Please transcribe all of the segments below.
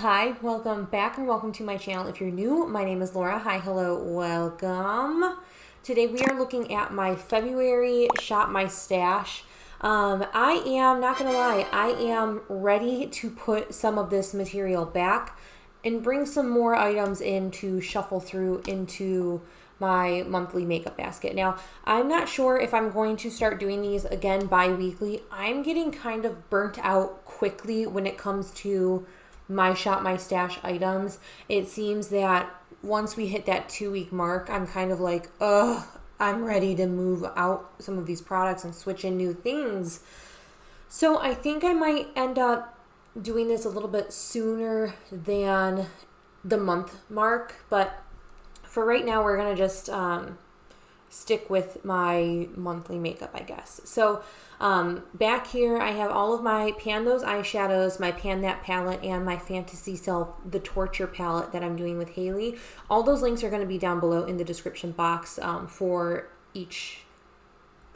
Hi, welcome back or welcome to my channel. If you're new, my name is Laura. Hi, hello, welcome. Today we are looking at my February Shop My Stash. I am, not gonna lie, I am ready to put some of this material back and bring some more items in to shuffle through into my monthly makeup basket. Now, I'm not sure if I'm going to start doing these again bi-weekly. I'm getting kind of burnt out quickly when it comes to my Shop My Stash items. It seems that once we hit that 2-week mark, I'm kind of like, I'm ready to move out some of these products and switch in new things. So I think I might end up doing this a little bit sooner than the month mark, but for right now, we're going to just stick with my monthly makeup, I guess. So back here, I have all of my Pan Those eyeshadows, my Pan That palette, and my Fantasy Self, the Torture palette that I'm doing with Haley. All those links are going to be down below in the description box for each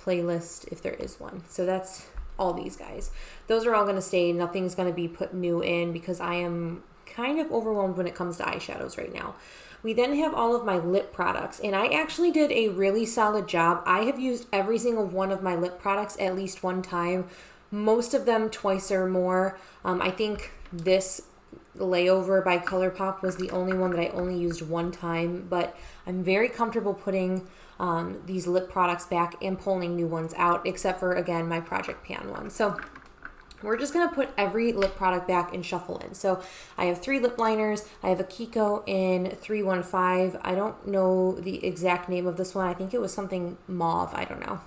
playlist, if there is one. So that's all these guys. Those are all going to stay. Nothing's going to be put new in because I am kind of overwhelmed when it comes to eyeshadows right now. We then have all of my lip products, and I actually did a really solid job. I have used every single one of my lip products at least one time, most of them twice or more. I think this Layover by ColourPop was the only one that I only used one time, but I'm very comfortable putting these lip products back and pulling new ones out, except for, again, my Project Pan one. So we're just going to put every lip product back and shuffle in. So I have 3 lip liners. I have a Kiko in 315. I don't know the exact name of this one. I think it was something mauve. I don't know.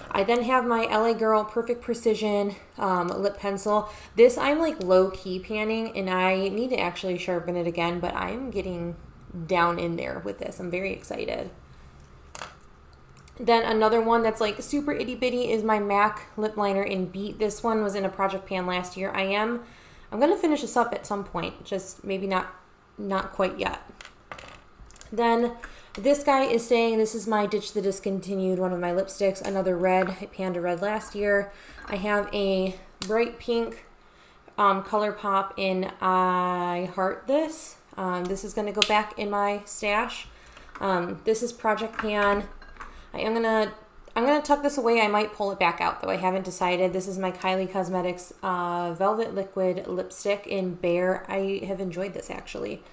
I then have my LA Girl Perfect Precision lip pencil. This I'm like low-key panning, and I need to actually sharpen it again, but I'm getting down in there with this. I'm very excited. Then another one that's like super itty bitty is my MAC lip liner in Beat. This one was in a Project Pan last year. I'm going to finish this up at some point, just maybe not quite yet. Then this guy is saying this is my Ditch the Discontinued, one of my lipsticks, another red. I panned a red last year. I have a bright pink ColourPop in I Heart This. This is going to go back in my stash. This is Project Pan. I'm gonna tuck this away. I might pull it back out though. I haven't decided. This is my Kylie Cosmetics Velvet Liquid Lipstick in Bare. I have enjoyed this actually.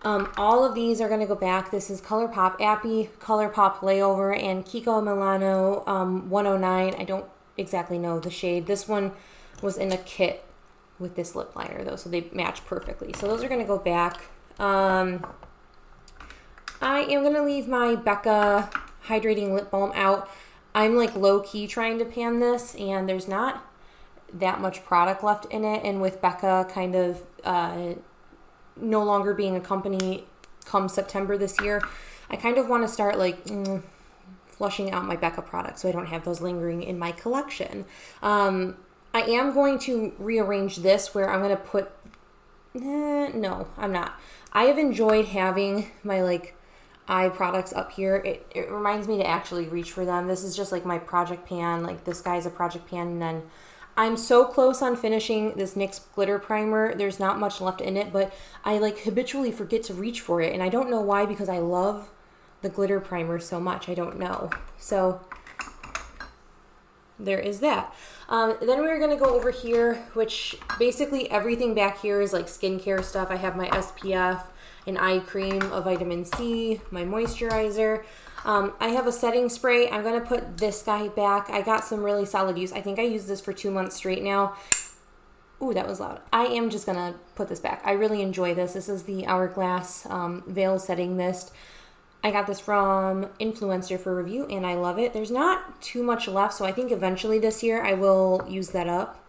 All of these are gonna go back. This is ColourPop Appy, ColourPop Layover, and Kiko Milano 109. I don't exactly know the shade. This one was in a kit with this lip liner though, so they match perfectly. So those are gonna go back. I am gonna leave my Becca Hydrating Lip Balm out. I'm like low-key trying to pan this, and there's not that much product left in it, and with Becca kind of no longer being a company come September this year, I kind of want to start like flushing out my Becca products so I don't have those lingering in my collection. I am going to rearrange this where I'm going to put no, I'm not. I have enjoyed having my like eye products up here. It reminds me to actually reach for them. This is just like my Project Pan. Like this guy's a Project Pan, and then I'm so close on finishing this NYX glitter primer. There's not much left in it, but I like habitually forget to reach for it, and I don't know why, because I love the glitter primer so much. I don't know. So there is that. Then we're going to go over here, which basically everything back here is like skincare stuff. I have my SPF, an eye cream, a vitamin C, my moisturizer. I have a setting spray. I'm going to put this guy back. I got some really solid use. I think I used this for 2 months straight now. Ooh, that was loud. I am just going to put this back. I really enjoy this. This is the Hourglass Veil Setting Mist. I got this from Influenster for review, and I love it. There's not too much left, so I think eventually this year I will use that up.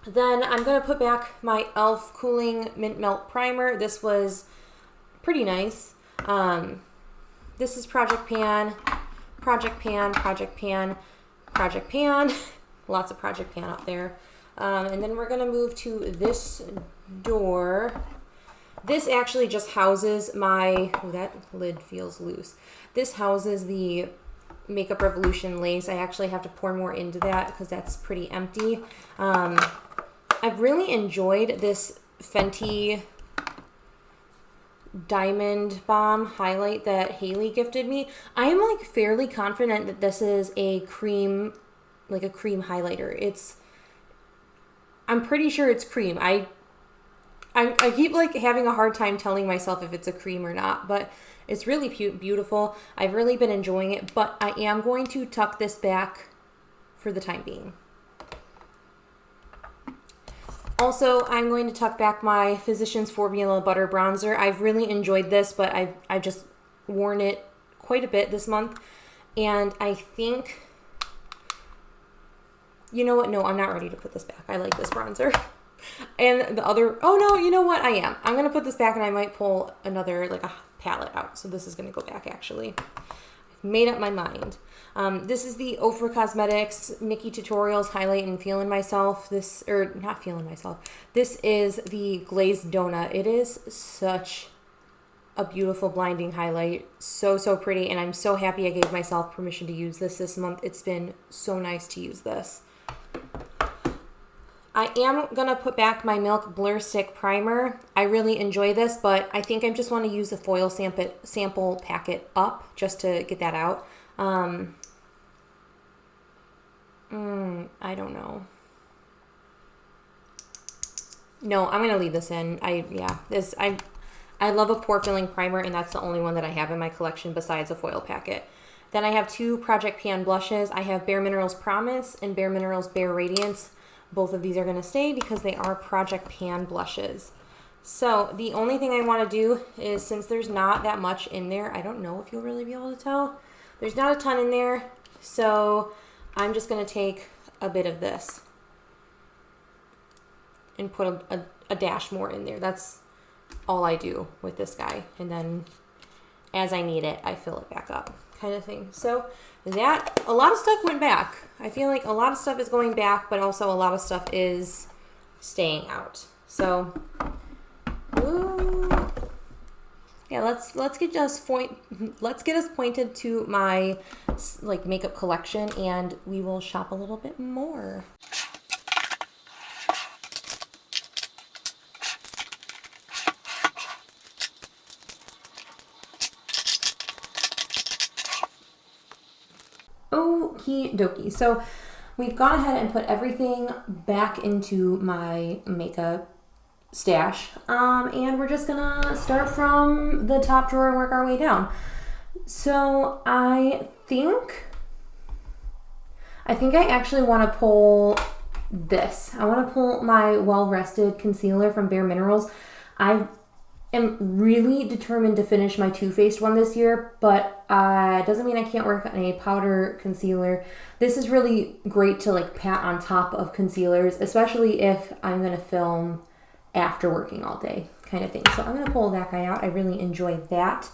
Then I'm going to put back my e.l.f. Cooling Mint Melt Primer. This was pretty nice. This is Project Pan, Project Pan, Project Pan, Project Pan. Lots of Project Pan up there. And then we're going to move to this door. This actually just houses my, oh, that lid feels loose. This houses the Makeup Revolution lace. I actually have to pour more into that because that's pretty empty. I've really enjoyed this Fenty Diamond Bomb highlight that Haley gifted me. I am like fairly confident that this is a cream, like a cream highlighter. I'm pretty sure it's cream. I keep like having a hard time telling myself if it's a cream or not, but it's really beautiful. I've really been enjoying it, but I am going to tuck this back for the time being. Also, I'm going to tuck back my Physicians Formula Butter Bronzer. I've really enjoyed this, but I've just worn it quite a bit this month. And I think, you know what? No, I'm not ready to put this back. I like this bronzer. And the other, oh no, you know what? I am. I'm going to put this back and I might pull another, like a palette out. So this is going to go back actually. I've made up my mind. This is the Ofra Cosmetics Mickey Tutorials Highlight and Feeling Myself. This is the Glazed Donut. It is such a beautiful blinding highlight. So, so pretty. And I'm so happy I gave myself permission to use this month. It's been so nice to use this. I am going to put back my Milk Blur Stick Primer. I really enjoy this, but I think I just want to use the foil sample packet up just to get that out. I don't know. No, I'm going to leave this in. I love a pore filling primer, and that's the only one that I have in my collection besides a foil packet. Then I have two Project Pan blushes. I have Bare Minerals Promise and Bare Minerals Bare Radiance. Both of these are going to stay because they are Project Pan blushes. So the only thing I want to do is, since there's not that much in there, I don't know if you'll really be able to tell. There's not a ton in there, so I'm just going to take a bit of this and put a dash more in there. That's all I do with this guy. And then as I need it, I fill it back up kind of thing. So that, a lot of stuff went back. I feel like a lot of stuff is going back, but also a lot of stuff is staying out. So, ooh. Yeah, let's get us pointed to my like makeup collection, and we will shop a little bit more. Okie dokie. So we've gone ahead and put everything back into my makeup stash, and we're just gonna start from the top drawer and work our way down. So I think I actually want to pull this. I want to pull my Well Rested concealer from Bare Minerals. I am really determined to finish my Too Faced one this year, but doesn't mean I can't work on a powder concealer. This is really great to like pat on top of concealers, especially if I'm gonna film after working all day kind of thing. So I'm gonna pull that guy out. I really enjoy that.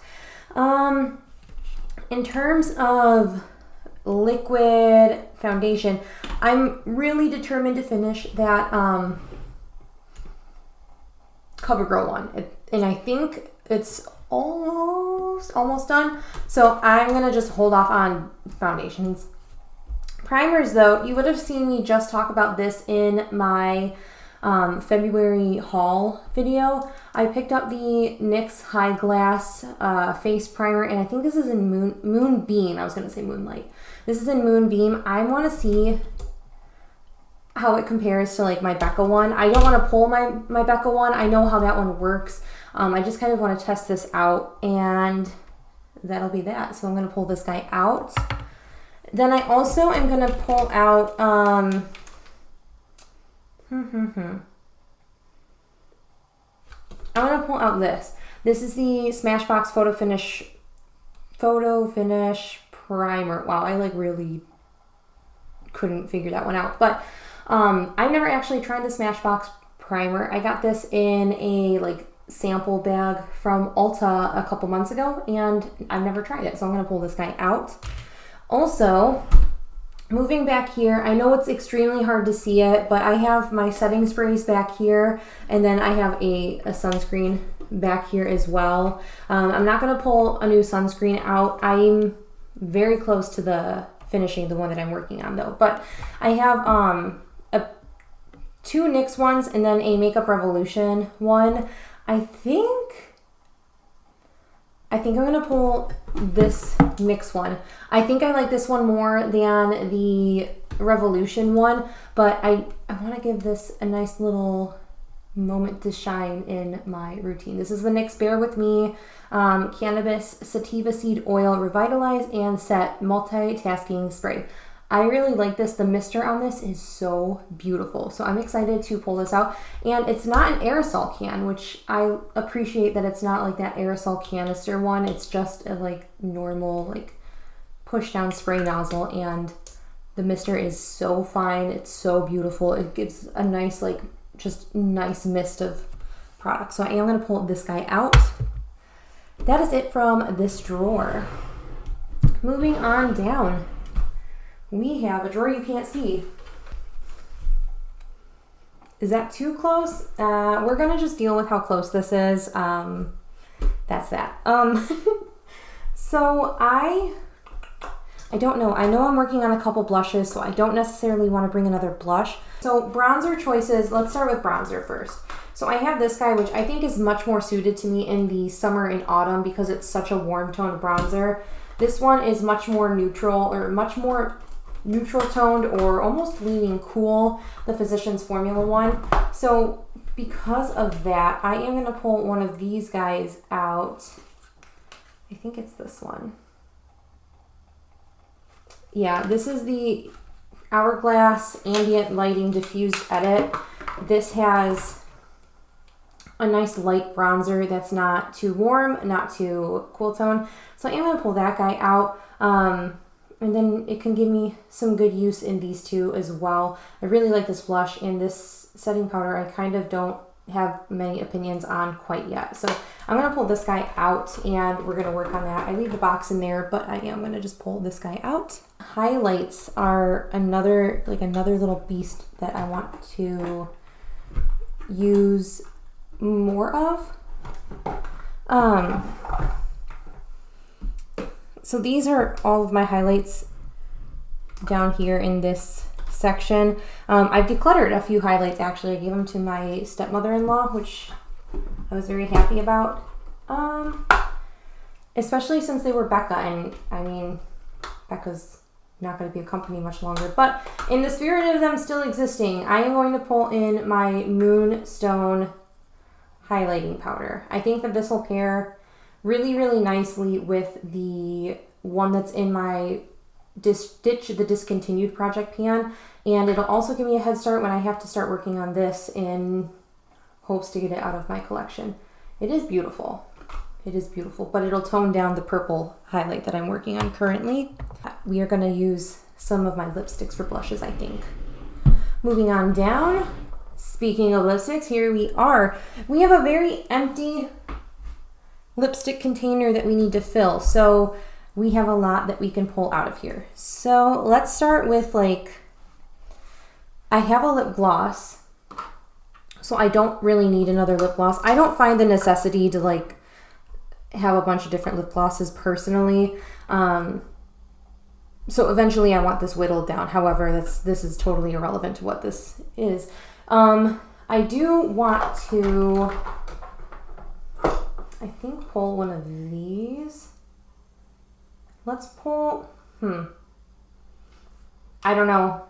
In terms of liquid foundation, I'm really determined to finish that CoverGirl one. And I think it's almost done. So I'm gonna just hold off on foundations. Primers though, you would have seen me just talk about this in my February haul video. I picked up the NYX High Glass face primer, and I think this is in Moonbeam. I was gonna say Moonlight. This is in Moonbeam. I want to see how it compares to like my Becca one. I don't want to pull my Becca one. I know how that one works. I just kind of want to test this out, and that'll be that. So I'm going to pull this guy out. Then I also am going to pull out I want to pull out this. This is the Smashbox Photo Finish Primer. Wow, I like really couldn't figure that one out. But I've never actually tried the Smashbox primer. I got this in a like sample bag from Ulta a couple months ago, and I've never tried it. So I'm going to pull this guy out. Also, moving back here, I know it's extremely hard to see it, but I have my setting sprays back here, and then I have a sunscreen back here as well. I'm not going to pull a new sunscreen out. I'm very close to finishing the one that I'm working on though. But I have 2 NYX ones and then a Makeup Revolution one. I think I'm gonna pull this NYX one. I think I like this one more than the Revolution one, but I want to give this a nice little moment to shine in my routine. This is the NYX Bear With Me Cannabis Sativa Seed Oil Revitalize and Set Multitasking Spray. I really like this. The mister on this is so beautiful. So I'm excited to pull this out. And it's not an aerosol can, which I appreciate that it's not like that aerosol canister one. It's just a like normal like push down spray nozzle, and the mister is so fine. It's so beautiful. It gives a nice like just nice mist of product. So I am going to pull this guy out. That is it from this drawer. Moving on down, we have a drawer you can't see. Is that too close? We're gonna just deal with how close this is. That's that. So I don't know. I know I'm working on a couple blushes, so I don't necessarily want to bring another blush. So bronzer choices, let's start with bronzer first. So I have this guy, which I think is much more suited to me in the summer and autumn because it's such a warm toned bronzer. This one is much more neutral, or much more neutral toned, or almost leaning cool, the Physicians Formula one. So because of that, I am going to pull one of these guys out. I think it's this one. Yeah, this is the Hourglass Ambient Lighting Diffused Edit. This has a nice light bronzer that's not too warm, not too cool tone. So I am going to pull that guy out. And then it can give me some good use in these two as well. I really like this blush, and this setting powder I kind of don't have many opinions on quite yet. So I'm going to pull this guy out and we're going to work on that. I leave the box in there, but I am going to just pull this guy out. Highlights are another little beast that I want to use more of. So these are all of my highlights down here in this section. I've decluttered a few highlights actually. I gave them to my stepmother-in-law, which I was very happy about. Especially since they were Becca, and I mean, Becca's not going to be a company much longer. But in the spirit of them still existing, I am going to pull in my Moonstone highlighting powder. I think that this will pair really, really nicely with the one that's in my Ditch the Discontinued project pan, and it'll also give me a head start when I have to start working on this in hopes to get it out of my collection. It is beautiful. It is beautiful, but it'll tone down the purple highlight that I'm working on currently. We are going to use some of my lipsticks for blushes, I think. Moving on down, speaking of lipsticks, here we are. We have a very empty lipstick container that we need to fill. So we have a lot that we can pull out of here. So let's start with I have a lip gloss, so I don't really need another lip gloss. I don't find the necessity to have a bunch of different lip glosses personally. So eventually I want this whittled down. However, this is totally irrelevant to what this is. I do want to, I think, pull one of these. Let's pull, I don't know.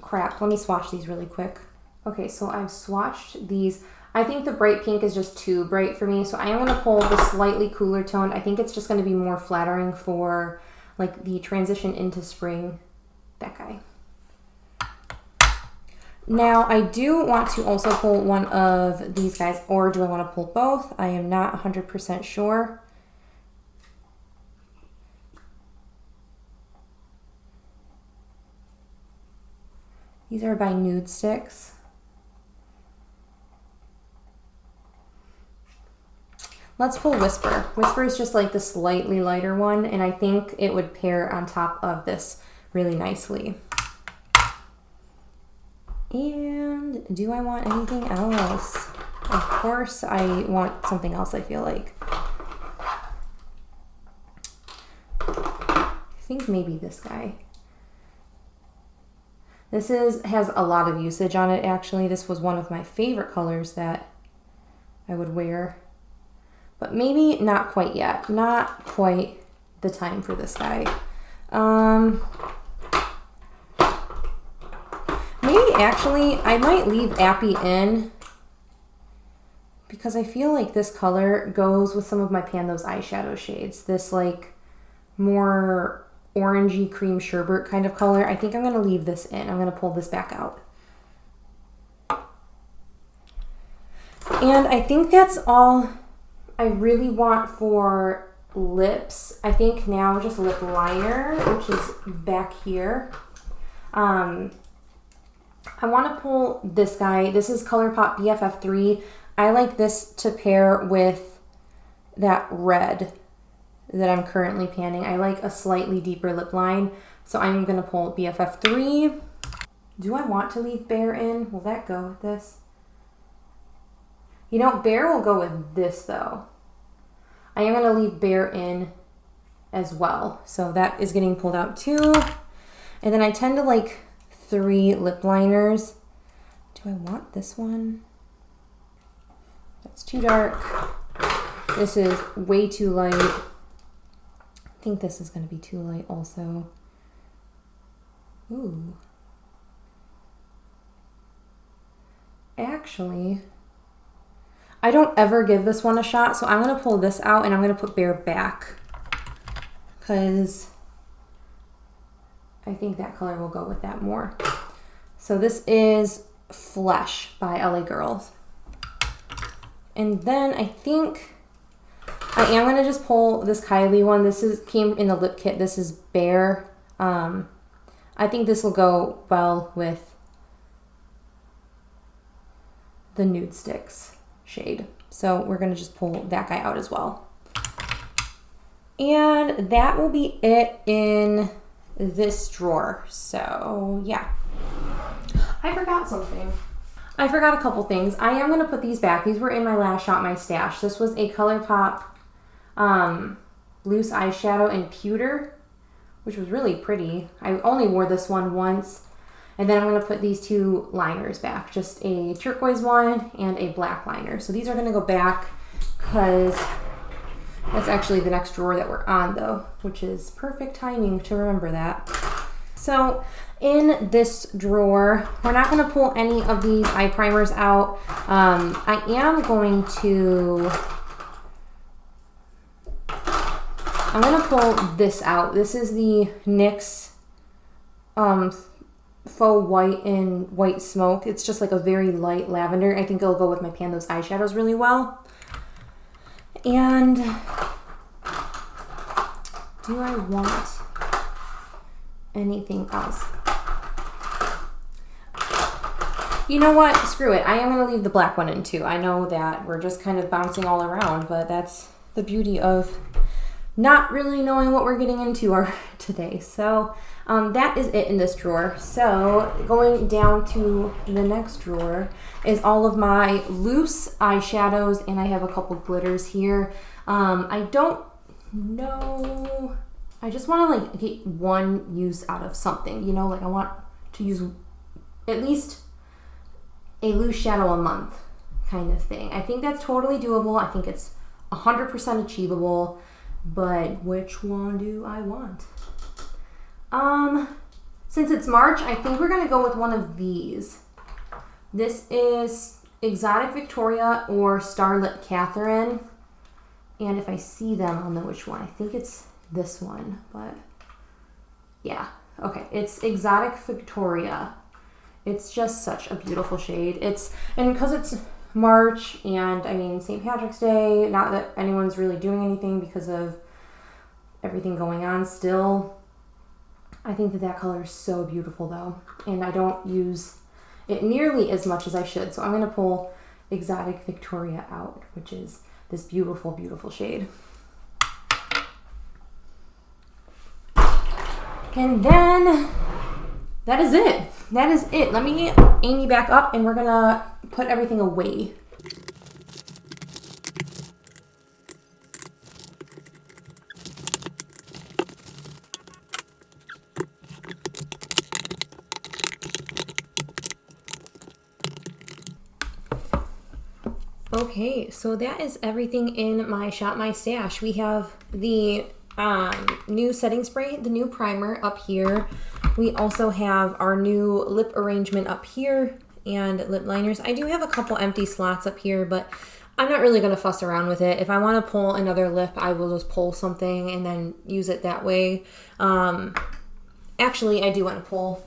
Crap, let me swatch these really quick. Okay, so I've swatched these. I think the bright pink is just too bright for me, so I am going to pull the slightly cooler toned. I think it's just going to be more flattering for the transition into spring. That guy. Now, I do want to also pull one of these guys, or do I want to pull both? I am not 100% sure. These are by Nude Sticks. Let's pull Whisper. Whisper is just the slightly lighter one, and I think it would pair on top of this really nicely. And do I want anything else? Of course I want something else, I feel like. I think maybe this guy. This has a lot of usage on it, actually. This was one of my favorite colors that I would wear. But maybe not quite yet. Not quite the time for this guy. Maybe actually, I might leave Appy in because I feel like this color goes with some of my Pando's eyeshadow shades. This like more orangey cream sherbet kind of color. I think I'm going to leave this in. I'm going to pull this back out. And I think that's all I really want for lips. I think now just lip liner, which is back here. I want to pull this guy. This is ColourPop BFF3. I like this to pair with that red that I'm currently panning. I like a slightly deeper lip line, so I'm going to pull BFF3. Do I want to leave Bear in? Will that go with this? You know, Bear will go with this, though. I am going to leave Bear in as well, so that is getting pulled out, too. And then I tend to like 3 lip liners. Do I want this one? That's too dark. This is way too light. I think this is going to be too light also. Ooh. Actually, I don't ever give this one a shot, so I'm going to pull this out and I'm going to put Bear back because I think that color will go with that more. So this is Flesh by LA Girls. And then I think I am going to just pull this Kylie one. This came in the lip kit. This is Bear. I think this will go well with the Nude Sticks shade. So we're going to just pull that guy out as well. And that will be it in this drawer. So yeah. I forgot something. I forgot a couple things. I am going to put these back. These were in my last Shop My Stash. This was a ColourPop loose eyeshadow in pewter, which was really pretty. I only wore this one once. And then I'm going to put these 2 liners back, just a turquoise one and a black liner. So these are going to go back because that's actually the next drawer that we're on, though, which is perfect timing to remember that. So in this drawer, we're not going to pull any of these eye primers out. I am going to... I'm going to pull this out. This is the NYX Faux White and White Smoke. It's just like a very light lavender. I think it'll go with my Pando's eyeshadows really well. And do I want anything else? You know what? Screw it. I am going to leave the black one in too. I know that we're just kind of bouncing all around, but that's the beauty of not really knowing what we're getting into today. So that is it in this drawer. So going down to the next drawer is all of my loose eyeshadows, and I have a couple glitters here. I don't know. I just want to like get one use out of something, you know, like I want to use at least a loose shadow a month kind of thing. I think that's totally doable. I think it's 100% achievable, but which one do I want? Since it's March, I think we're gonna go with one of these. This is Exotic Victoria or Starlit Catherine. And if I see them, I'll know which one. I think it's this one, but yeah. Okay, it's Exotic Victoria. It's just such a beautiful shade. And because it's March and I mean St. Patrick's Day, not that anyone's really doing anything because of everything going on still, I think that color is so beautiful though. And I don't use it nearly as much as I should. So I'm going to pull Exotic Victoria out, which is this beautiful, beautiful shade. And then that is it. That is it. Let me Amy back up and we're going to put everything away. Okay, so that is everything in my Shop My Stash. We have the new setting spray, the new primer up here. We also have our new lip arrangement up here and lip liners. I do have a couple empty slots up here, but I'm not really going to fuss around with it. If I want to pull another lip, I will just pull something and then use it that way. Actually, I do want to pull.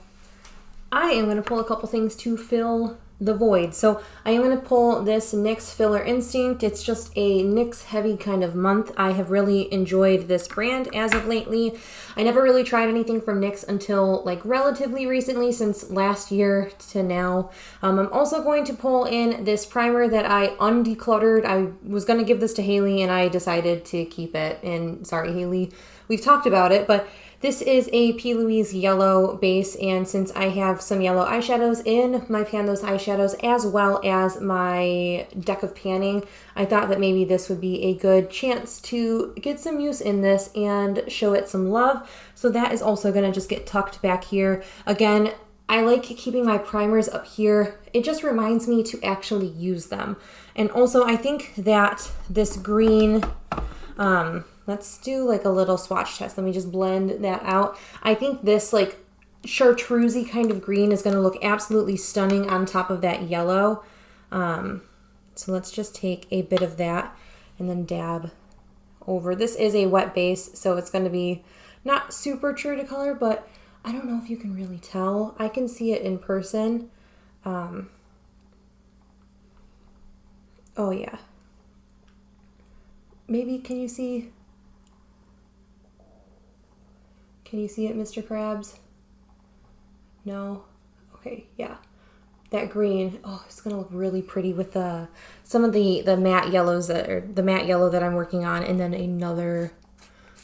I am going to pull a couple things to fill the void. So I am going to pull this NYX Filler Instinct. It's just a NYX heavy kind of month. I have really enjoyed this brand as of lately. I never really tried anything from NYX until like relatively recently, since last year to now. I'm also going to pull in this primer that I undecluttered. I was going to give this to Haley and I decided to keep it. And sorry, Haley, we've talked about it, but this is a P. Louise yellow base, and since I have some yellow eyeshadows in my Pan Those Eyeshadows as well as my deck of panning, I thought that maybe this would be a good chance to get some use in this and show it some love. So that is also going to just get tucked back here. Again, I like keeping my primers up here. It just reminds me to actually use them. And also I think that this green, let's do like a little swatch test. Let me just blend that out. I think this like chartreusey kind of green is going to look absolutely stunning on top of that yellow. So let's just take a bit of that and then dab over. This is a wet base, so it's going to be not super true to color, but I don't know if you can really tell. I can see it in person. Oh yeah. Maybe, can you see? Can you see it, Mr. Krabs? No? Okay, yeah. That green, oh, it's gonna look really pretty with some of the matte yellows the matte yellow that I'm working on, and then another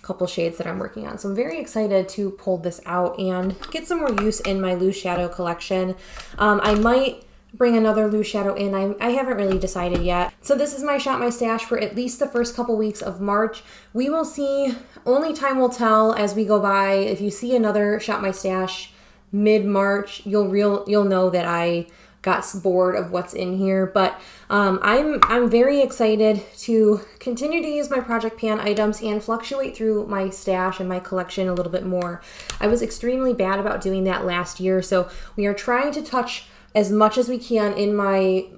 couple shades that I'm working on. So I'm very excited to pull this out and get some more use in my loose shadow collection. I might bring another loose shadow in. I haven't really decided yet. So this is my Shop My Stash for at least the first couple weeks of March. We will see. Only time will tell as we go by. If you see another Shop My Stash mid-March, you'll know that I got bored of what's in here. But I'm very excited to continue to use my Project Pan items and fluctuate through my stash and my collection a little bit more. I was extremely bad about doing that last year, so we are trying to touch as much as we can in my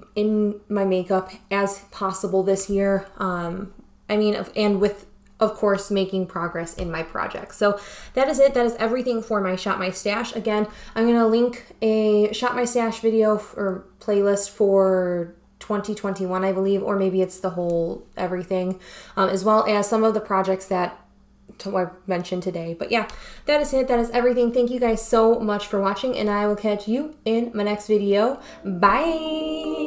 makeup as possible this year. And with, of course, making progress in my projects. So that is it. That is everything for my Shop My Stash. Again, I'm going to link a Shop My Stash video or playlist for 2021, I believe, or maybe it's the whole everything, as well as some of the projects that I mentioned today. But yeah, that is it. That is everything. Thank you guys so much for watching, and I will catch you in my next video. Bye!